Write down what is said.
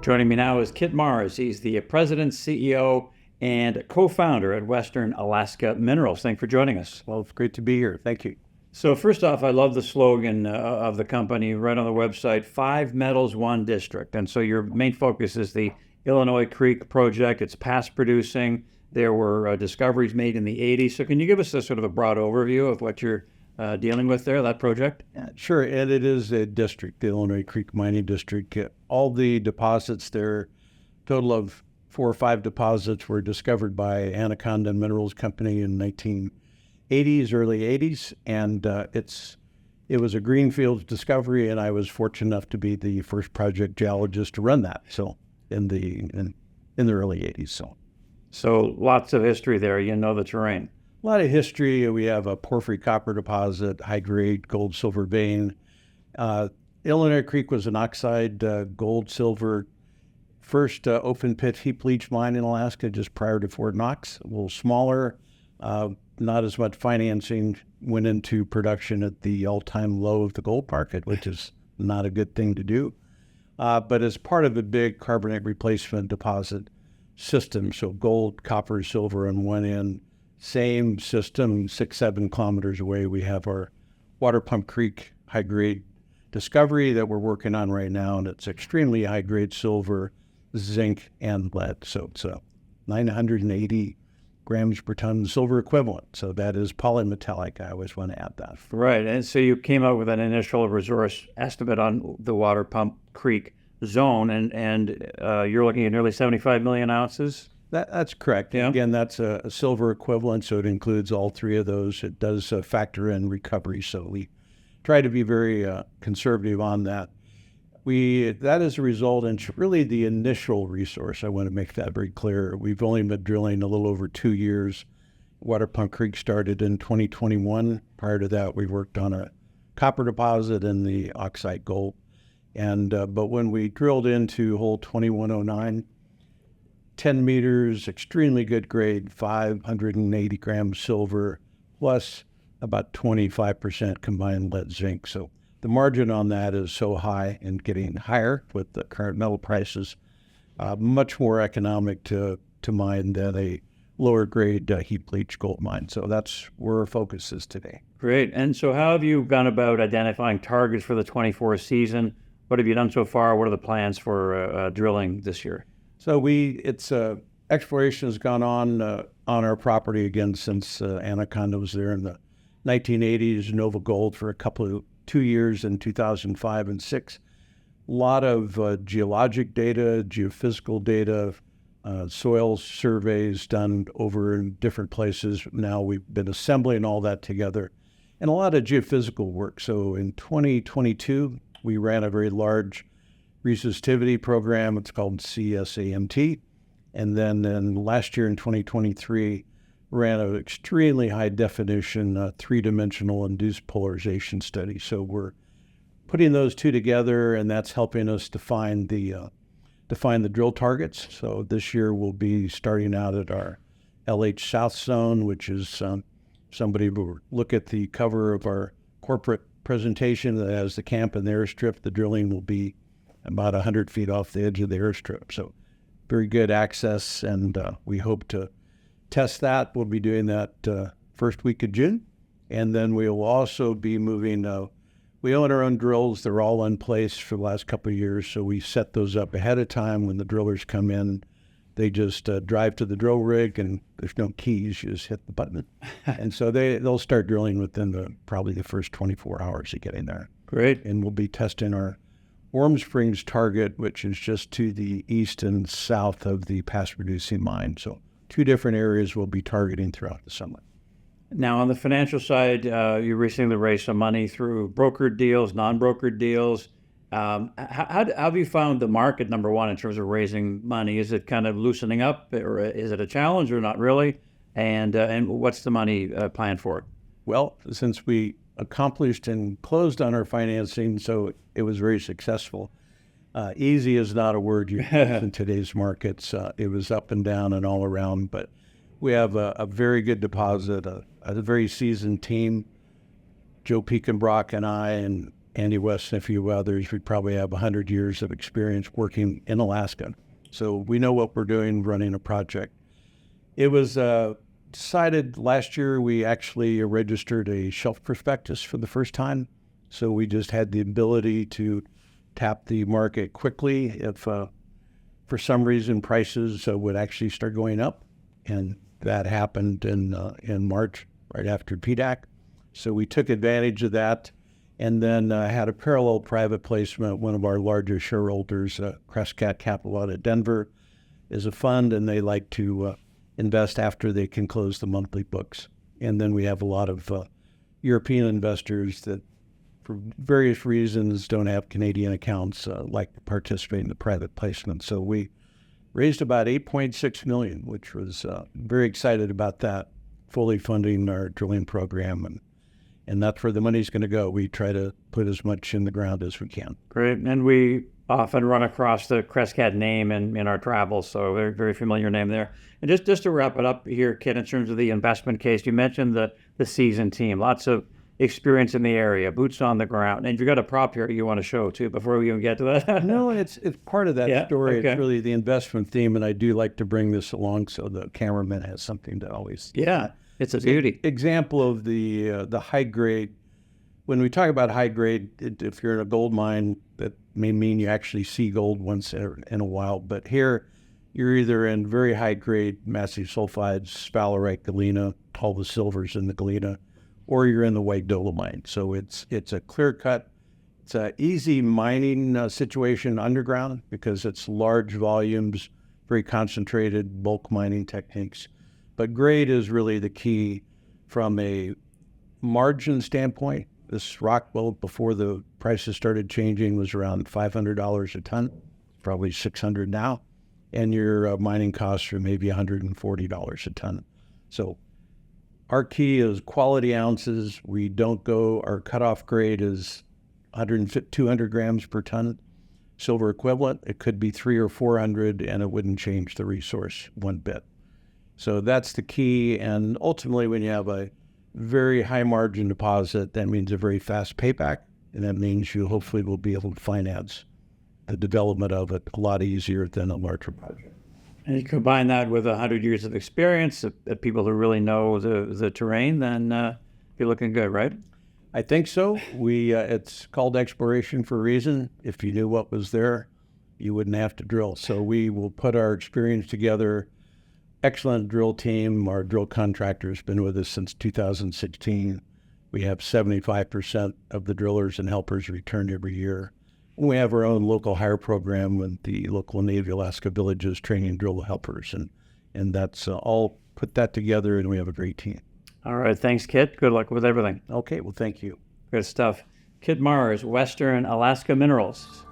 Joining me now is Kit Mars. He's the president, CEO, and co-founder at Western Alaska Minerals. Thanks for joining us. Well, it's great to be here. Thank you. So first off, I love the slogan of the company right on the website, 5 metals, 1 district. And so your main focus is the Illinois Creek project. It's past producing. There were discoveries made in the 80s. So can you give us a sort of a broad overview of what you're dealing with there, that project? Yeah, sure, and it is a district, the Illinois Creek Mining District. All the deposits there, total of 4 or 5 deposits, were discovered by Anaconda Minerals Company in 1980s, early 80s, and it was a greenfield discovery, and I was fortunate enough to be the first project geologist to run that. So in the early 80s. So lots of history there. You know the terrain. A lot of history. We have a porphyry copper deposit, high-grade gold, silver vein. Illinois Creek was an oxide gold, silver, first open pit heap leach mine in Alaska just prior to Fort Knox. A little smaller, not as much financing went into production at the all-time low of the gold market, which is not a good thing to do. But as part of a big carbonate replacement deposit system, so gold, copper, silver on one end, same system, 6-7 kilometers away, we have our Waterpump Creek high-grade discovery that we're working on right now, and it's extremely high-grade silver, zinc, and lead. So it's 980 grams per ton silver equivalent. So that is polymetallic. I always want to add that. Right, and so you came up with an initial resource estimate on the Waterpump Creek zone, and you're looking at nearly 75 million ounces? That's correct. Yeah. Again, that's a silver equivalent, so it includes all 3 of those. It does factor in recovery, so we try to be very conservative on that. That is a result, and really the initial resource. I want to make that very clear. We've only been drilling a little over 2 years. Waterpump Creek started in 2021. Prior to that, we worked on a copper deposit and the oxide gold. And but when we drilled into hole 2109, 10 meters, extremely good grade, 580 grams silver, plus about 25% combined lead zinc. So the margin on that is so high and getting higher with the current metal prices, much more economic to mine than a lower grade heap leach gold mine. So that's where our focus is today. Great. And so how have you gone about identifying targets for the 24 season? What have you done so far? What are the plans for drilling this year? So exploration has gone on our property again since Anaconda was there in the 1980s. Nova Gold for 2 years in 2005 and 6. A lot of geologic data, geophysical data, soil surveys done over in different places. Now we've been assembling all that together, and a lot of geophysical work. So in 2022, we ran a very large resistivity program. It's called CSAMT. And then last year in 2023, ran an extremely high definition 3-dimensional induced polarization study. So we're putting those 2 together, and that's helping us define the drill targets. So this year we'll be starting out at our LH South Zone, which is somebody will look at the cover of our corporate presentation that has the camp and the airstrip. The drilling will be about 100 feet off the edge of the airstrip. So very good access, and we hope to test that. We'll be doing that first week of June. And then we will also be moving, we own our own drills. They're all in place for the last couple of years, so we set those up ahead of time. When the drillers come in, they just drive to the drill rig, and there's no keys. You just hit the button. And so they'll start drilling within probably the first 24 hours of getting there. Great. And we'll be testing our Warm Springs target, which is just to the east and south of the past producing mine. So 2 different areas we'll be targeting throughout the summer. Now, on the financial side, you recently raised some money through brokered deals, non-brokered deals. How have you found the market, number one, in terms of raising money? Is it kind of loosening up, or is it a challenge, or not really? And what's the money plan for? Well, since we accomplished and closed on our financing, so it was very successful. Easy is not a word you use in today's markets. It was up and down and all around, but we have a very good deposit, a very seasoned team. Joe Pekenbrock and I Andy West and a few others, we probably have 100 years of experience working in Alaska. So we know what we're doing running a project. It was decided last year we actually registered a shelf prospectus for the first time. So we just had the ability to tap the market quickly if for some reason prices would actually start going up. And that happened in March, right after PDAC. So we took advantage of that and then had a parallel private placement. One of our larger shareholders, Crescat Capital out of Denver, is a fund, and they like to invest after they can close the monthly books. And then we have a lot of European investors that, for various reasons, don't have Canadian accounts, like to participate in the private placement. So we raised about $8.6 million, which was very excited about that, fully funding our drilling program, and that's where the money's going to go. We try to put as much in the ground as we can. Great. And we often run across the Crescat name in our travels, so very, very familiar name there. And just to wrap it up here, Kit, in terms of the investment case, you mentioned the seasoned team, lots of experience in the area, boots on the ground. And you've got a prop here you want to show, too, before we even get to that. No, it's part of that story. Okay. It's really the investment theme, and I do like to bring this along so the cameraman has something to always... Yeah. It's a beauty. Example of the high grade. When we talk about high grade, if you're in a gold mine, that may mean you actually see gold once in a while. But here, you're either in very high grade massive sulfides, sphalerite, galena, all the silvers in the galena, or you're in the white dolomite. So it's a clear cut. It's an easy mining situation underground because it's large volumes, very concentrated bulk mining techniques. But grade is really the key from a margin standpoint. This rock, well, before the prices started changing, was around $500 a ton, probably $600 now. And your mining costs are maybe $140 a ton. So our key is quality ounces. We don't go, our cutoff grade is 200 grams per ton silver equivalent. It could be 300 or 400, and it wouldn't change the resource one bit. So that's the key. And ultimately, when you have a very high margin deposit, that means a very fast payback. And that means you hopefully will be able to finance the development of it a lot easier than a larger project. And you combine that with 100 years of experience, of people who really know the terrain, then you're looking good, right? I think so. It's called exploration for a reason. If you knew what was there, you wouldn't have to drill. So we will put our experience together. Excellent drill team. Our drill contractor has been with us since 2016. We have 75% of the drillers and helpers return every year. And we have our own local hire program with the local Navy Alaska villages training drill helpers. And that's all put that together, and we have a great team. All right. Thanks, Kit. Good luck with everything. Okay. Well, thank you. Good stuff. Kit Mars, Western Alaska Minerals.